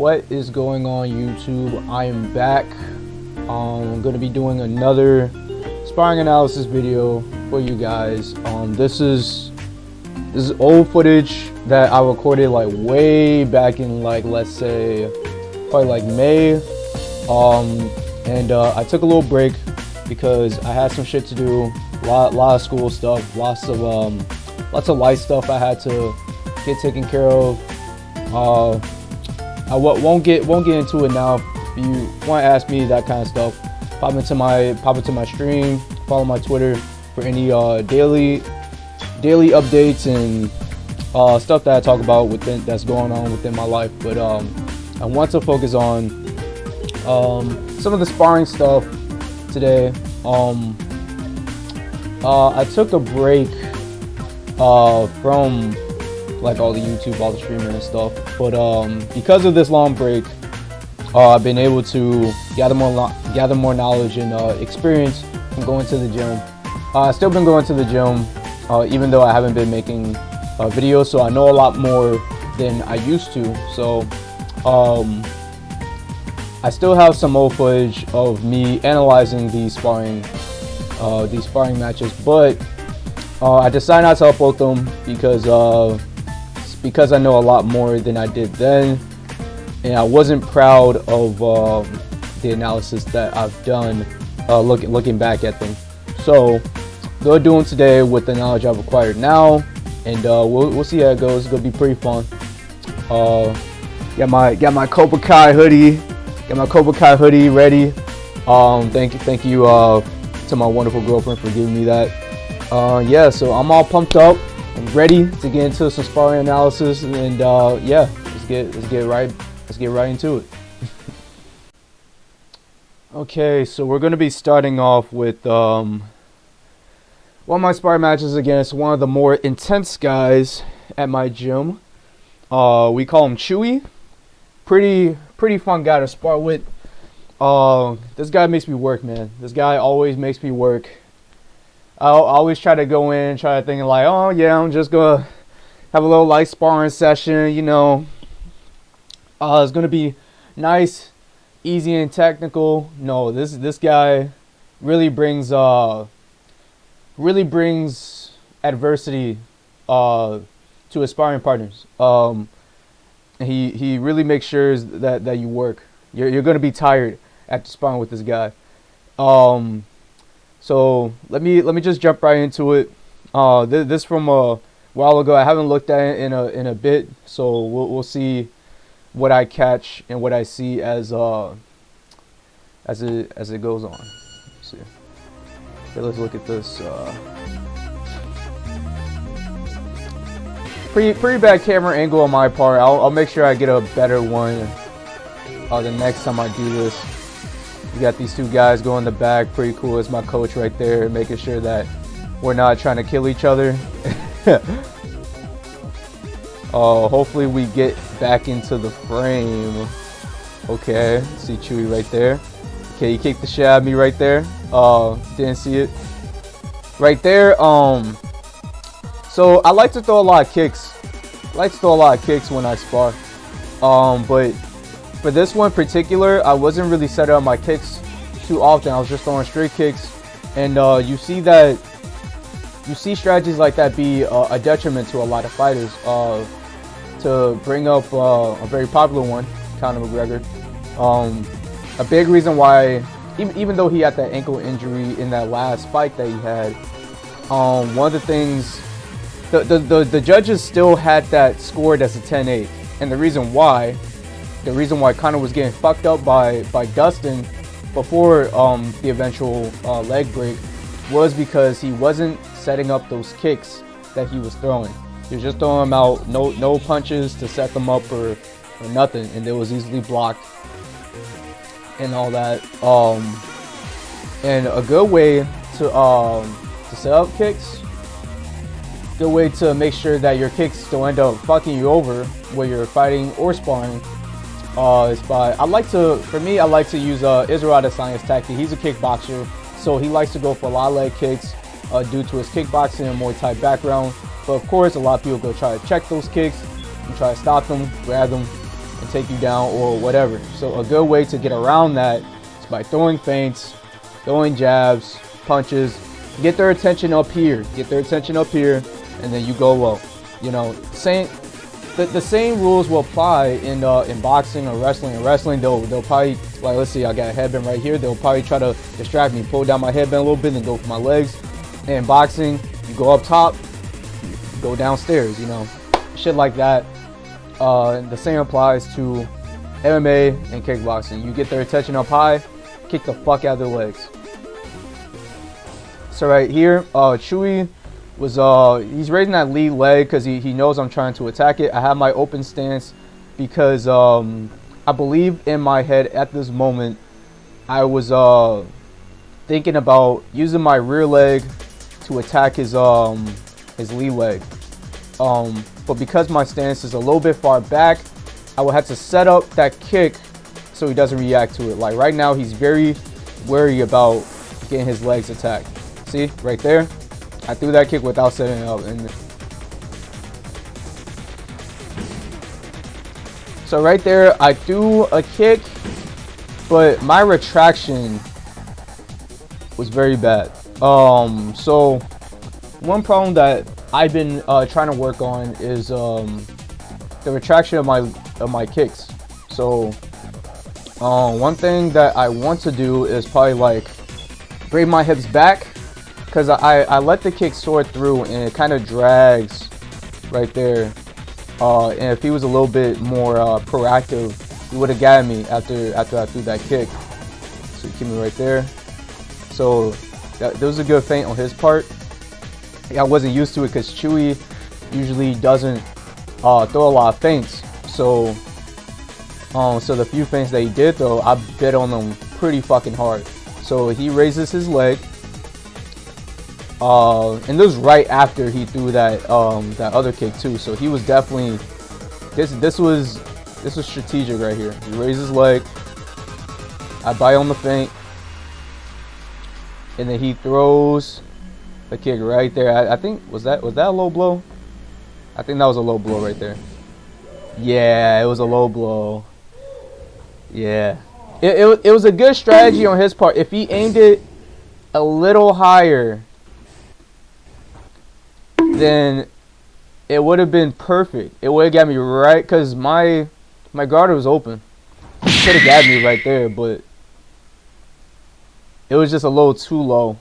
What is going on, YouTube? I am back. I'm going to be doing another sparring analysis video for you guys. This is old footage that I recorded like way back in, like, let's say probably like May. I took a little break because I had some shit to do, a lot of school stuff, lots of life stuff I had to get taken care of. I won't get into it now. If you want to ask me that kind of stuff, pop into my stream, follow my Twitter for any daily updates and stuff that I talk about that's going on within my life. But I want to focus on some of the sparring stuff today. I took a break from like all the YouTube, all the streaming and stuff, but because of this long break, I've been able to gather more knowledge and experience from going to the gym. I've still been going to the gym, even though I haven't been making videos, so I know a lot more than I used to. So I still have some old footage of me analyzing these sparring matches, but I decided not to upload them because I know a lot more than I did then, and I wasn't proud of the analysis that I've done looking back at them. So they're doing today with the knowledge I've acquired now, and we'll see how it goes. It's gonna be pretty fun. Got my Cobra Kai hoodie. Got my Cobra Kai hoodie ready. Thank you to my wonderful girlfriend for giving me that. Yeah, so I'm all pumped up. I'm ready to get into some sparring analysis, and yeah, let's get right into it. Okay, so we're gonna be starting off with one of my sparring matches against one of the more intense guys at my gym. We call him Chewy. Pretty fun guy to spar with. This guy makes me work, man. This guy always makes me work. I always try to go in, thinking like, oh yeah, I'm just gonna have a little light sparring session, you know. It's gonna be nice, easy, and technical. No, this guy really brings adversity to his sparring partners. He really makes sure that you work. You're gonna be tired after sparring with this guy. So let me just jump right into it. This from a while ago. I haven't looked at it in a bit, so we'll see what I catch and what I see as it goes on. Let's see. Okay, let's look at this. Pretty bad camera angle on my part. I'll make sure I get a better one the next time I do this. We got these two guys going in the back. Pretty cool. It's my coach right there, making sure that we're not trying to kill each other. Hopefully we get back into the frame. Okay, see Chewy right there. Okay, he kicked the shit out of me right there. Didn't see it. Right there. So I like to throw a lot of kicks. When I spar. But for this one in particular, I wasn't really setting up my kicks too often. I was just throwing straight kicks, and you see strategies like that be a detriment to a lot of fighters. To bring up a very popular one, Conor McGregor. A big reason why, even though he had that ankle injury in that last fight that he had, one of the things, the judges still had that scored as a 10-8, and the reason why Conor was getting fucked up by Dustin before the eventual leg break was because he wasn't setting up those kicks that he was throwing. He was just throwing them out, no punches to set them up or nothing, and it was easily blocked and all that. And a good way to set up kicks, good way to make sure that your kicks don't end up fucking you over where you're fighting or sparring, is by, I like to use Israel Adesanya's tactic. He's a kickboxer, so he likes to go for a lot of leg kicks due to his kickboxing and Muay Thai background. But of course, a lot of people go try to check those kicks and try to stop them, grab them, and take you down or whatever. So a good way to get around that is by throwing feints, throwing jabs, punches, get their attention up here, and then you go low. You know, the same rules will apply in boxing or wrestling. In wrestling, they'll probably, like, let's see, I got a headband right here. They'll probably try to distract me, pull down my headband a little bit, and go for my legs. And in boxing, you go up top, you go downstairs. You know, shit like that. The same applies to MMA and kickboxing. You get their attention up high, kick the fuck out of their legs. So right here, Chewy was he's raising that lead leg because he knows I'm trying to attack it. I have my open stance because I believe in my head at this moment I was thinking about using my rear leg to attack his lead leg. But because my stance is a little bit far back, I will have to set up that kick so he doesn't react to it. Like right now, he's very wary about getting his legs attacked. See, right there, I threw that kick without setting it up. And so right there, I threw a kick, but my retraction was very bad. So one problem that I've been trying to work on is the retraction of my kicks. So one thing that I want to do is probably like bring my hips back, because I let the kick soar through and it kind of drags right there. And if he was a little bit more proactive, he would have gotten me after I threw that kick. So he keep me right there. So that was a good feint on his part. I wasn't used to it because Chewy usually doesn't throw a lot of feints. So so the few feints that he did throw, I bit on them pretty fucking hard. So he raises his leg. And this was right after he threw that that other kick too. So he was definitely this was strategic right here. He raised his leg. I bite on the feint, and then he throws the kick right there. I think was that a low blow? I think that was a low blow right there. Yeah, it was a low blow. Yeah, it was a good strategy on his part. If he aimed it a little higher, then it would have been perfect. It would have got me right, because my guard was open. He could have got me right there, but it was just a little too low.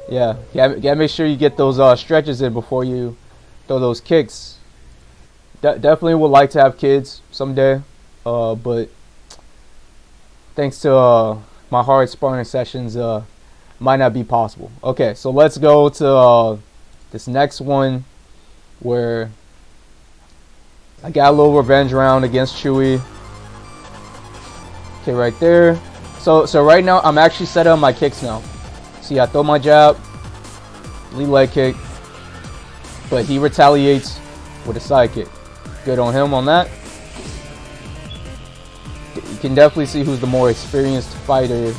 Yeah, gotta make sure you get those stretches in before you throw those kicks. Definitely would like to have kids someday, but thanks to my hard sparring sessions, might not be possible. Okay, so let's go to this next one where I got a little revenge round against Chewy. Okay, right there. So right now I'm actually set up my kicks now. See, I throw my jab, lead leg kick, but he retaliates with a side kick. Good on him on that. You can definitely see who's the more experienced fighter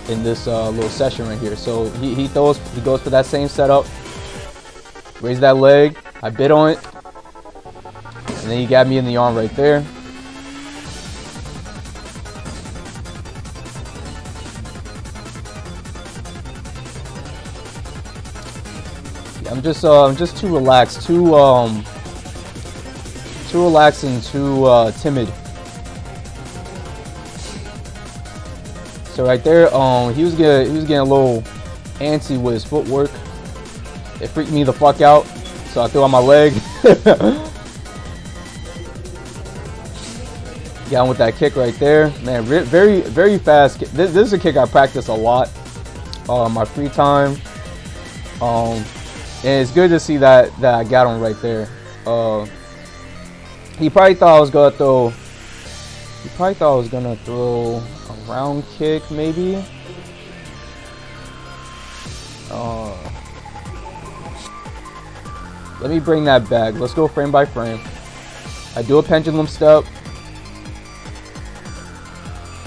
in this little session right here. So he goes for that same setup. Raise that leg. I bit on it, and then he got me in the arm right there. I'm just too relaxed, too relaxed and too timid. So right there, he was getting a little antsy with his footwork. It freaked me the fuck out, so I threw on my leg. Got him with that kick right there, man. Very, very fast. This is a kick I practice a lot on my free time. And it's good to see that I got him right there. He probably thought I was gonna throw. He probably thought I was gonna throw a round kick, maybe. Let me bring that back. Let's go frame by frame. I do a pendulum step,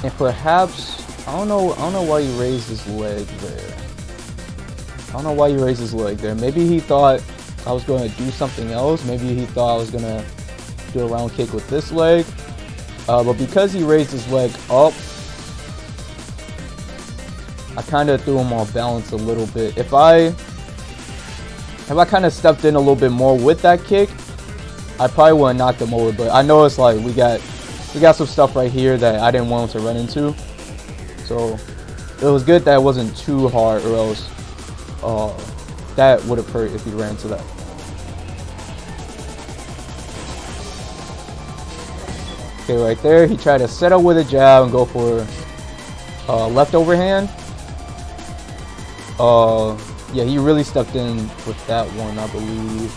and perhaps I don't know why he raised his leg there. Maybe he thought I was going to do something else. Maybe he thought I was going to do a round kick with this leg. But because he raised his leg up, I kind of threw him off balance a little bit. If I kind of stepped in a little bit more with that kick, I probably would have knocked him over. But I know it's like we got some stuff right here that I didn't want him to run into. So it was good that it wasn't too hard, or else that would have hurt if he ran into that. Okay, right there, he tried to set up with a jab and go for left overhand. Yeah, he really stepped in with that one, I believe.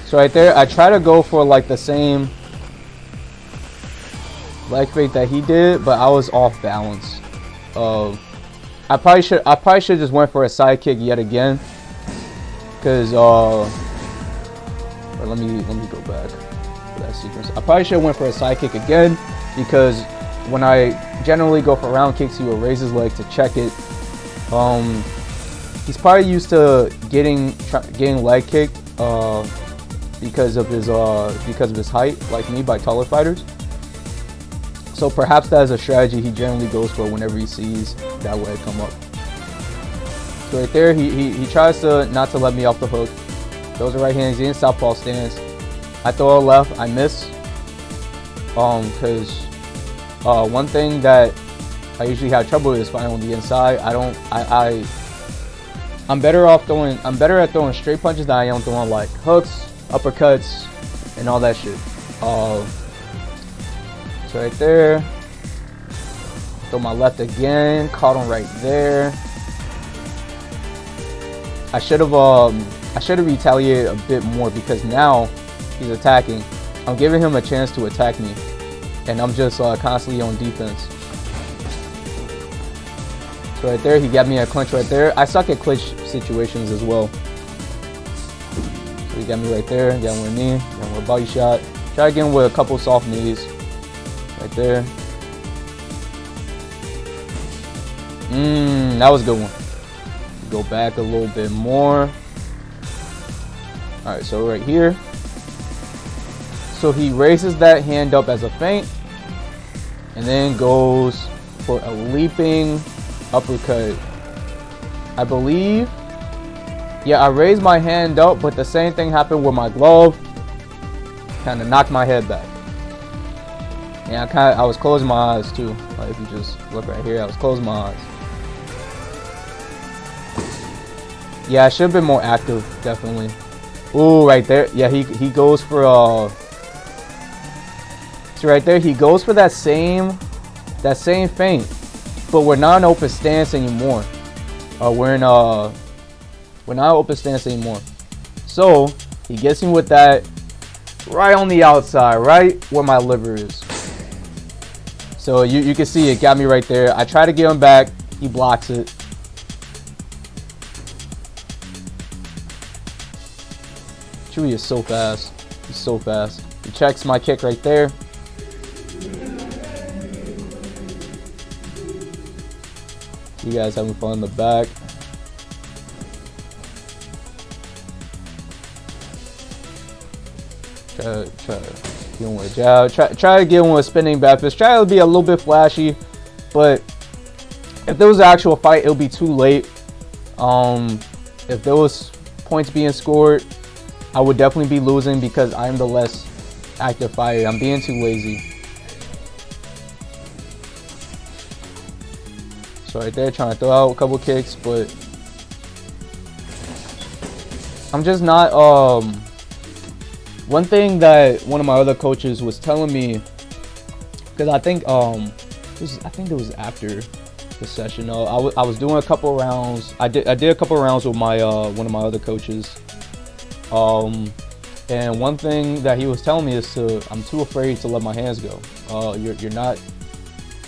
So right there, I try to go for like the same leg fake that he did, but I was off balance. I probably should just went for a side kick yet again, because let me go back for that sequence. I probably should have went for a side kick again, because when I generally go for round kicks, he will raise his leg to check it. He's probably used to getting leg kicked because of his height, like me, by taller fighters. So perhaps that is a strategy he generally goes for whenever he sees that leg come up. So right there, he tries to not to let me off the hook. Throws a right hand. He's in southpaw stance. I throw a left. I miss. Because one thing that I usually have trouble with is fighting on the inside. I'm better at throwing straight punches than I am throwing like hooks, uppercuts, and all that shit. So right there, throw my left again. Caught him right there. I should have retaliated a bit more, because now he's attacking. I'm giving him a chance to attack me, and I'm just constantly on defense. So right there, he got me a clinch right there. I suck at clinch situations as well. So he got me right there. Got him with a knee. Got him with a body shot. Try again with a couple soft knees. Right there. That was a good one. Go back a little bit more. Alright, so right here. So he raises that hand up as a feint, and then goes for a leaping uppercut. I believe. Yeah, I raised my hand up, but the same thing happened with my glove. Kind of knocked my head back. Yeah, I was closing my eyes too. Like, if you just look right here, I was closing my eyes. Yeah, I should have been more active, definitely. Ooh, right there. Yeah, he goes for so right there, he goes for that same feint, but we're not in open stance anymore. We're not open stance anymore. So he gets me with that right on the outside, right where my liver is. So you can see it got me right there. I try to get him back. He blocks it. Chewy is so fast. He's so fast. He checks my kick right there. You guys having fun in the back. Try to get him with a jab. Try to get him with a spinning back fist. Try to be a little bit flashy, but if there was an actual fight, it'll be too late. If there was points being scored, I would definitely be losing, because I'm the less active fighter. I'm being too lazy. So right there, trying to throw out a couple kicks, but I'm just not. One thing that one of my other coaches was telling me, because I think it was after the session. I was doing a couple rounds. I did a couple rounds with my one of my other coaches. And one thing that he was telling me is I'm too afraid to let my hands go. You're not,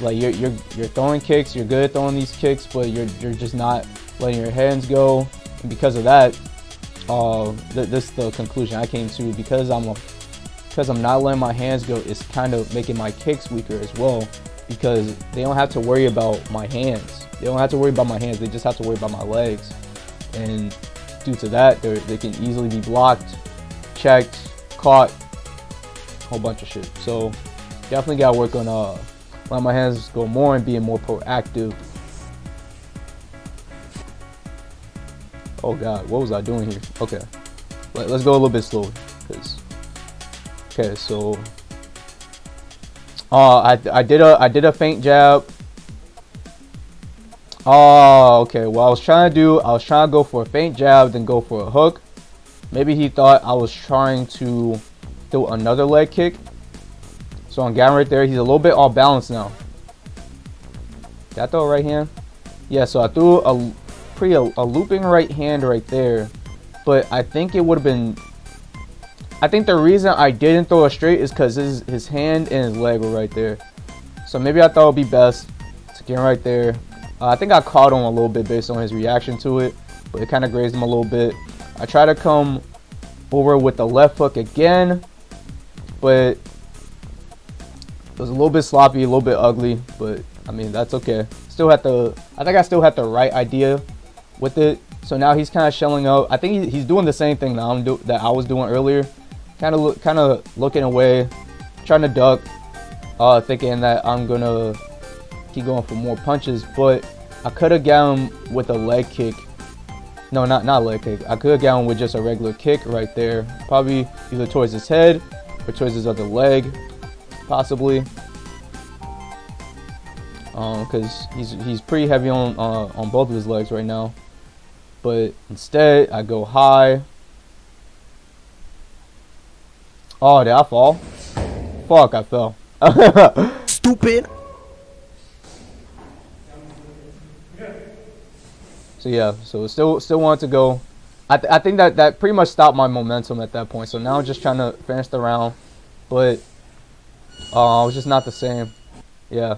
like, you're throwing kicks. You're good at throwing these kicks, but you're just not letting your hands go. And because of that, this is the conclusion I came to. Because I'm not letting my hands go, it's kind of making my kicks weaker as well, because they don't have to worry about my hands. They just have to worry about my legs. And due to that. They can easily be blocked, checked, caught, a whole bunch of shit. So definitely gotta work on letting my hands go more and being more proactive. Oh god, what was I doing here? Okay, let's go a little bit slower. Okay, so I did a feint jab. Oh, okay. What I was trying to go for a feint jab, then go for a hook. Maybe he thought I was trying to do another leg kick. So on Gavin right there, he's a little bit off balance now. Did I throw a right hand? Yeah, so I threw a looping right hand right there. But I think it would have been... I think the reason I didn't throw it straight is because his hand and his leg were right there. So maybe I thought it would be best to get right there. I think I caught him a little bit based on his reaction to it, but it kind of grazed him a little bit. I tried to come over with the left hook again, but it was a little bit sloppy, a little bit ugly, but I mean, that's okay. I think I still had the right idea with it. So now he's kind of shelling out. I think he's doing the same thing that I was doing earlier. Kind of looking away, trying to duck, thinking that I'm gonna keep going for more punches, but I could have gotten him with a leg kick. No, not leg kick. I could have gotten him with just a regular kick right there, probably either towards his head or towards his other leg, possibly, because he's pretty heavy on both of his legs right now. But instead, I go high. Oh, did I fall? Fuck, I fell. Stupid. So yeah, so still wanted to go. I think that pretty much stopped my momentum at that point. So now I'm just trying to finish the round, but it was just not the same. Yeah.